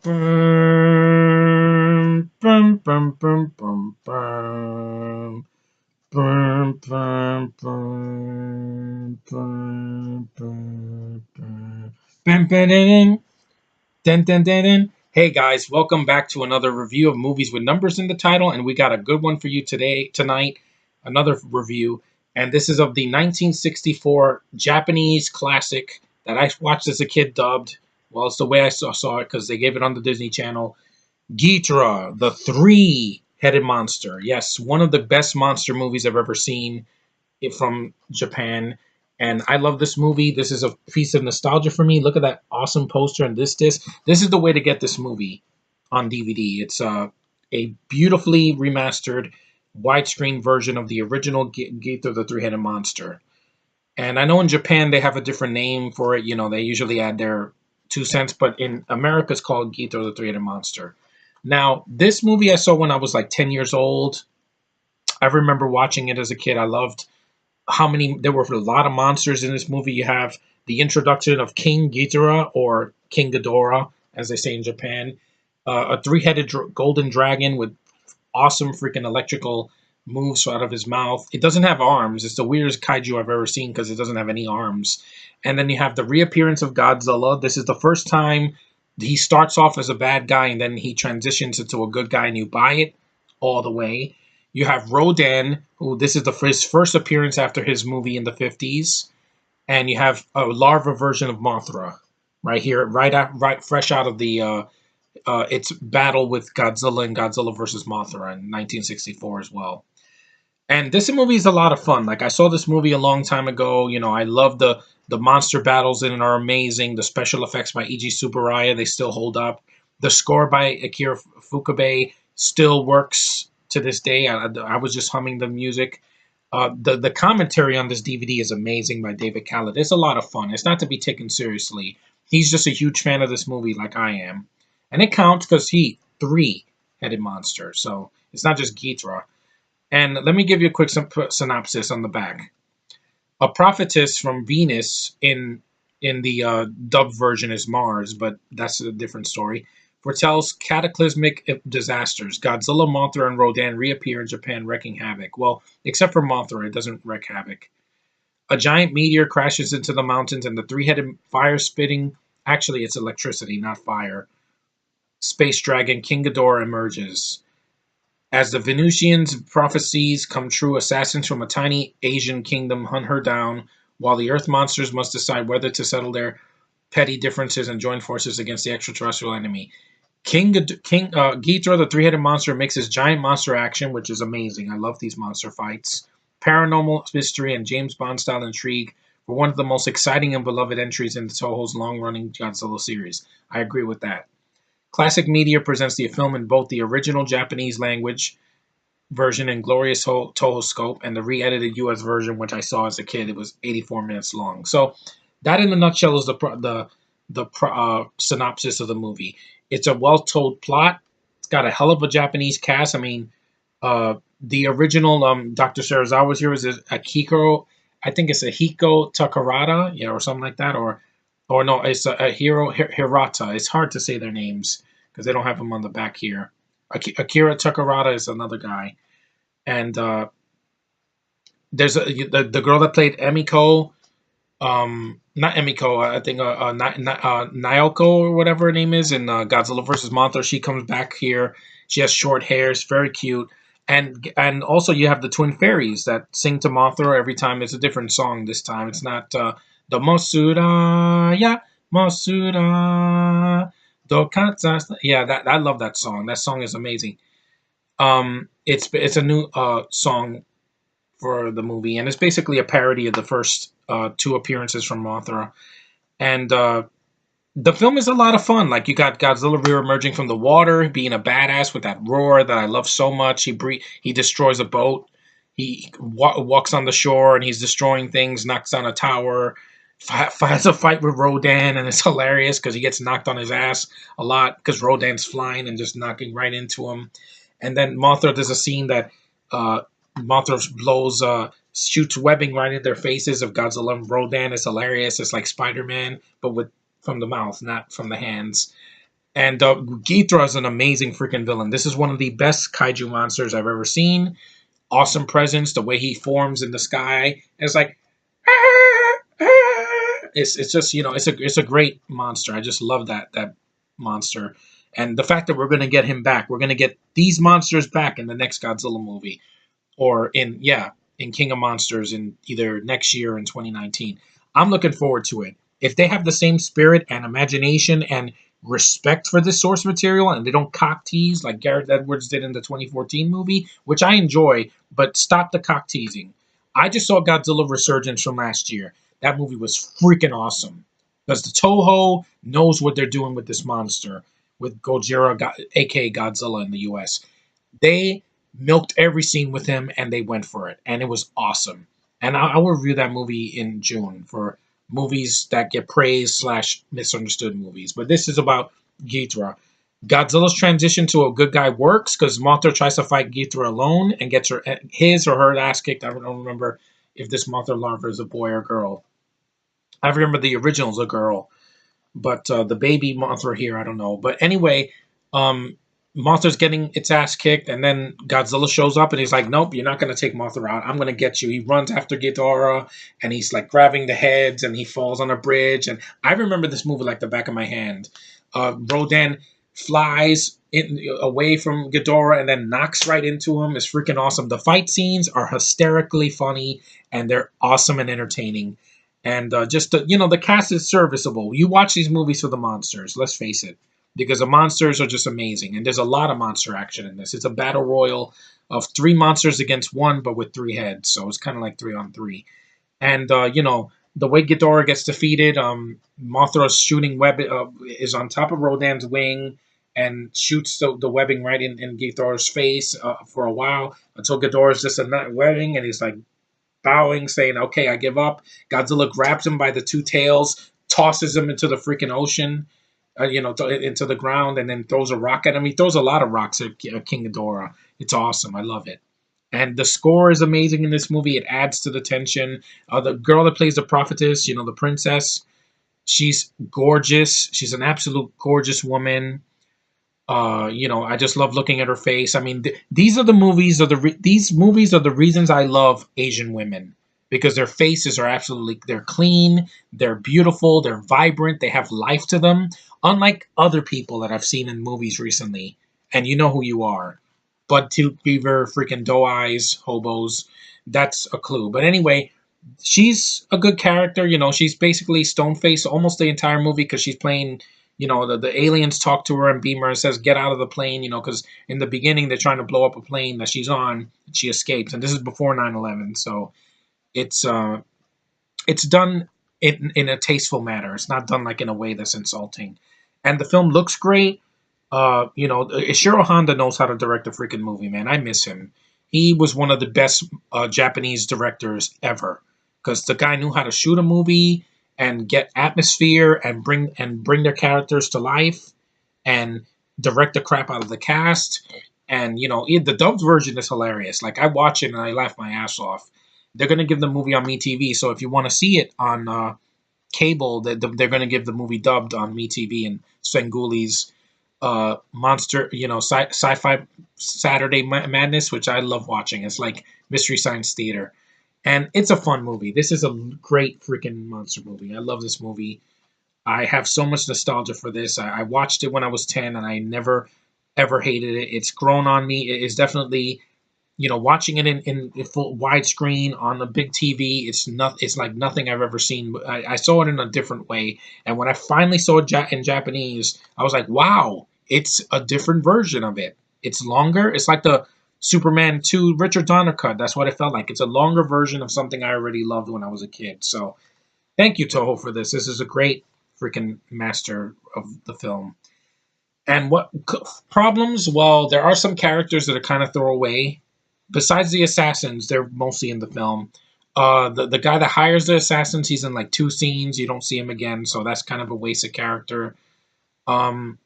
Bum, bum, bum, bum, bum, bum. Bum, bum, bum, bum, bum, bum. Bum, ba, da, dun, dun, dun, dun, dun. Hey guys, welcome back to another review of movies with numbers in the title, and we got a good one for you tonight. Another review, and this is of the 1964 Japanese classic that I watched as a kid, dubbed. Well, it's the way I saw it because they gave it on the Disney Channel. Ghidorah, the three-headed monster. Yes, one of the best monster movies I've ever seen from Japan. And I love this movie. This is a piece of nostalgia for me. Look at that awesome poster and this disc. This is the way to get this movie on DVD. It's a beautifully remastered widescreen version of the original Ghidorah, the three-headed monster. And I know in Japan they have a different name for it. You know, they usually add their 2 cents, but in America it's called Ghidorah, the three-headed monster. Now, this movie I saw when I was like 10 years old. I remember watching it as a kid. I loved there were a lot of monsters in this movie. You have the introduction of King Ghidorah, or King Ghidorah, as they say in Japan, a three-headed golden dragon with awesome freaking electrical moves out of his mouth. It doesn't have arms. It's the weirdest kaiju I've ever seen because it doesn't have any arms. And then you have the reappearance of Godzilla. This is the first time he starts off as a bad guy and then he transitions into a good guy, and you buy it all the way. You have Rodan, who this is his first appearance after his movie in the 50s. And you have a larva version of Mothra right here, right fresh out of the its battle with Godzilla and Godzilla versus Mothra in 1964 as well. And this movie is a lot of fun. Like, I saw this movie a long time ago. You know, I love the monster battles in it are amazing. The special effects by Eiji Tsuburaya, they still hold up. The score by Akira Fukube still works to this day. I was just humming the music. The commentary on this DVD is amazing by David Khaled. It's a lot of fun. It's not to be taken seriously. He's just a huge fan of this movie, like I am, and it counts because he three-headed monster. So it's not just Ghidorah. And let me give you a quick synopsis on the back. A prophetess from Venus in the dubbed version is Mars, but that's a different story. Foretells cataclysmic disasters. Godzilla, Mothra, and Rodan reappear in Japan, wreaking havoc. Well, except for Mothra, it doesn't wreak havoc. A giant meteor crashes into the mountains, and the three-headed fire-spitting, actually it's electricity, not fire, space dragon King Ghidorah emerges. As the Venusian's prophecies come true, assassins from a tiny Asian kingdom hunt her down, while the Earth monsters must decide whether to settle their petty differences and join forces against the extraterrestrial enemy. Ghidorah, the three-headed monster, makes his giant monster action, which is amazing. I love these monster fights. Paranormal mystery and James Bond-style intrigue were one of the most exciting and beloved entries in Toho's long-running Godzilla series. I agree with that. Classic Media presents the film in both the original Japanese language version in glorious Toho scope and the re-edited U.S. version, which I saw as a kid. It was 84 minutes long. So that, in a nutshell, is the synopsis of the movie. It's a well-told plot. It's got a hell of a Japanese cast. I mean, the original Dr. Serizawa's here is Akiko. I think it's a Hiko Takarada, yeah, or something like that, or no, it's a Hiro Hirata. It's hard to say their names because they don't have them on the back here. Akira Takarada is another guy, and there's the girl that played Emiko, not Emiko, I think Naoko or whatever her name is in Godzilla vs. Mothra. She comes back here. She has short hair. It's very cute. And also you have the twin fairies that sing to Mothra every time. It's a different song this time. It's not the Mosura, yeah, Mosura, Dokatsa. Yeah, that I love that song. That song is amazing. It's a new song for the movie, and it's basically a parody of the first two appearances from Mothra. And the film is a lot of fun. Like, you got Godzilla re-emerging from the water, being a badass with that roar that I love so much. He destroys a boat. He walks on the shore and he's destroying things, knocks down a tower, has a fight with Rodan, and it's hilarious because he gets knocked on his ass a lot because Rodan's flying and just knocking right into him. And then Mothra, there's a scene that Mothra shoots webbing right in their faces of Godzilla and Rodan. It's hilarious. It's like Spider-Man, but from the mouth, not from the hands. And Ghidorah is an amazing freaking villain. This is one of the best kaiju monsters I've ever seen. Awesome presence, the way he forms in the sky. It's like it's just, it's a great monster. I just love that monster. And the fact that we're gonna get him back, we're gonna get these monsters back in the next Godzilla movie, or in King of Monsters in either next year or in 2019. I'm looking forward to it. If they have the same spirit and imagination and respect for the source material, and they don't cock tease like Gareth Edwards did in the 2014 movie, which I enjoy, but stop the cock teasing. I just saw Godzilla Resurgence from last year. That movie was freaking awesome because the Toho knows what they're doing with this monster, with Gojira, aka Godzilla in the US. They milked every scene with him and they went for it, and it was awesome. And I will review that movie in June for movies that get praised slash misunderstood movies. But this is about Ghidorah. Godzilla's transition to a good guy works because Mothra tries to fight Ghidorah alone and gets his or her ass kicked. I don't remember if this Mothra larva is a boy or girl. I remember the original's a girl, but the baby Mothra here, I don't know. But anyway, um, Mothra's getting its ass kicked, and then Godzilla shows up, and he's like, "Nope, you're not gonna take Mothra out. I'm gonna get you." He runs after Ghidorah, and he's like grabbing the heads, and he falls on a bridge. And I remember this movie like the back of my hand. Rodan flies away from Ghidorah and then knocks right into him. It's freaking awesome. The fight scenes are hysterically funny, and they're awesome and entertaining. And just the cast is serviceable. You watch these movies for the monsters. Let's face it, because the monsters are just amazing, and there's a lot of monster action in this. It's a battle royal of three monsters against one, but with three heads, so it's kind of like 3-on-3. And the way Ghidorah gets defeated, Mothra's shooting web is on top of Rodan's wing and shoots the webbing right in Ghidorah's face for a while until Ghidorah's just a nut webbing, and he's like bowing, saying, "Okay, I give up." Godzilla grabs him by the two tails, tosses him into the freaking ocean, into the ground, and then throws a rock at him. He throws a lot of rocks at King Ghidorah. It's awesome. I love it. And the score is amazing in this movie. It adds to the tension. The girl that plays the prophetess, the princess, she's gorgeous. She's an absolute gorgeous woman. I just love looking at her face. I mean, these are the movies these movies are the reasons I love Asian women, because their faces are they're clean, they're beautiful, they're vibrant, they have life to them, unlike other people that I've seen in movies recently. And you know who you are. Bud Tooth Beaver, freaking doe eyes, hobos. That's a clue. But anyway, she's a good character. She's basically stone faced almost the entire movie because she's playing. The aliens talk to her and beam her and says, "Get out of the plane," because in the beginning they're trying to blow up a plane that she's on. And she escapes, and this is before 9/11, so it's it's done in a tasteful manner. It's not done like in a way that's insulting, and the film looks great. Ishiro Honda knows how to direct a freaking movie, man. I miss him. He was one of the best Japanese directors ever, because the guy knew how to shoot a movie and get atmosphere and bring their characters to life and direct the crap out of the cast. And the dubbed version is hilarious. Like, I watch it and I laugh my ass off. They're gonna give the movie on MeTV, so if you want to see it on cable, they're gonna give the movie dubbed on MeTV and Svengooli's monster, sci-fi Saturday Madness, which I love watching. It's like Mystery Science Theater, and it's a fun movie. This is a great freaking monster movie. I love this movie. I have so much nostalgia for this. I watched it when I was 10, and I never ever hated it. It's grown on me. It is definitely, watching it in full widescreen on a big TV. It's like nothing I've ever seen. I saw it in a different way, and when I finally saw it in Japanese, I was like, wow, it's a different version of it. It's longer. It's like the Superman 2 Richard Donner cut. That's what it felt like. It's a longer version of something I already loved when I was a kid. So thank you, Toho, for this. This is a great freaking master of the film. And what problems? Well, there are some characters that are kind of throwaway. Besides the assassins, they're mostly in the film. The guy that hires the assassins, he's in like 2 scenes. You don't see him again, so that's kind of a wasted character. Um,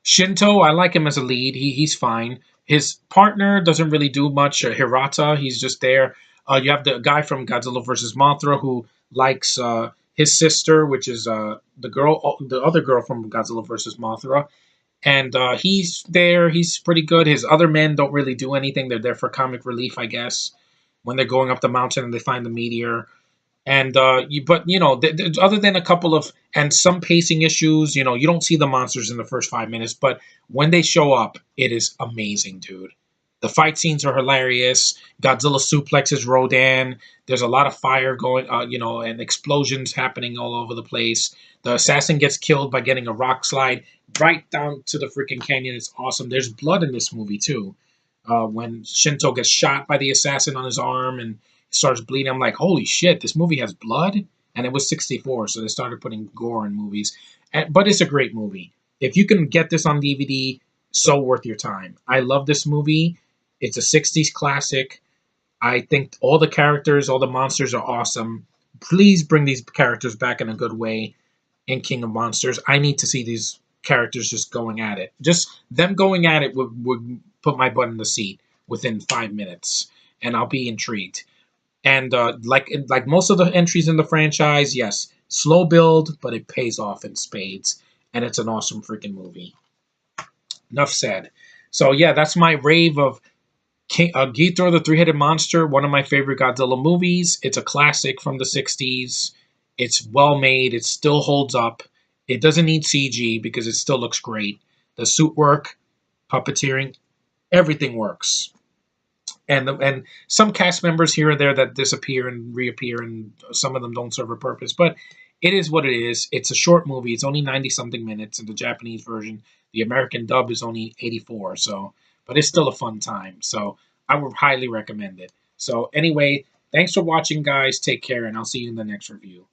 Shinto, I like him as a lead. He's fine. His partner doesn't really do much. Hirata, he's just there. You have the guy from Godzilla versus Mothra who likes his sister, which is the other girl from Godzilla versus Mothra, and he's there. He's pretty good. His other men don't really do anything. They're there for comic relief, I guess, when they're going up the mountain and they find the meteor. And but other than a couple of and some pacing issues, you don't see the monsters in the first 5 minutes, but when they show up, it is amazing, dude. The fight scenes are hilarious. Godzilla suplexes Rodan. There's a lot of fire going, and explosions happening all over the place. The assassin gets killed by getting a rock slide right down to the freaking canyon. It's awesome. There's blood in this movie too. When Shinto gets shot by the assassin on his arm and starts bleeding. I'm like, holy shit, this movie has blood? And it was 64, so they started putting gore in movies. But it's a great movie. If you can get this on DVD, so worth your time. I love this movie. It's a 60s classic. I think all the characters, all the monsters are awesome. Please bring these characters back in a good way in King of Monsters. I need to see these characters just going at it. Just them going at it would put my butt in the seat within 5 minutes, and I'll be intrigued. And like most of the entries in the franchise, yes, slow build, but it pays off in spades, and it's an awesome freaking movie. Enough said. So yeah, that's my rave of Ghidorah the Three-Headed Monster, one of my favorite Godzilla movies. It's a classic from the 60s. It's well made. It still holds up. It doesn't need CG because it still looks great. The suit work, puppeteering, everything works. And some cast members here and there that disappear and reappear, and some of them don't serve a purpose. But it is what it is. It's a short movie. It's only 90 something minutes in the Japanese version. The American dub is only 84. So, but it's still a fun time. So I would highly recommend it. So anyway, thanks for watching, guys. Take care, and I'll see you in the next review.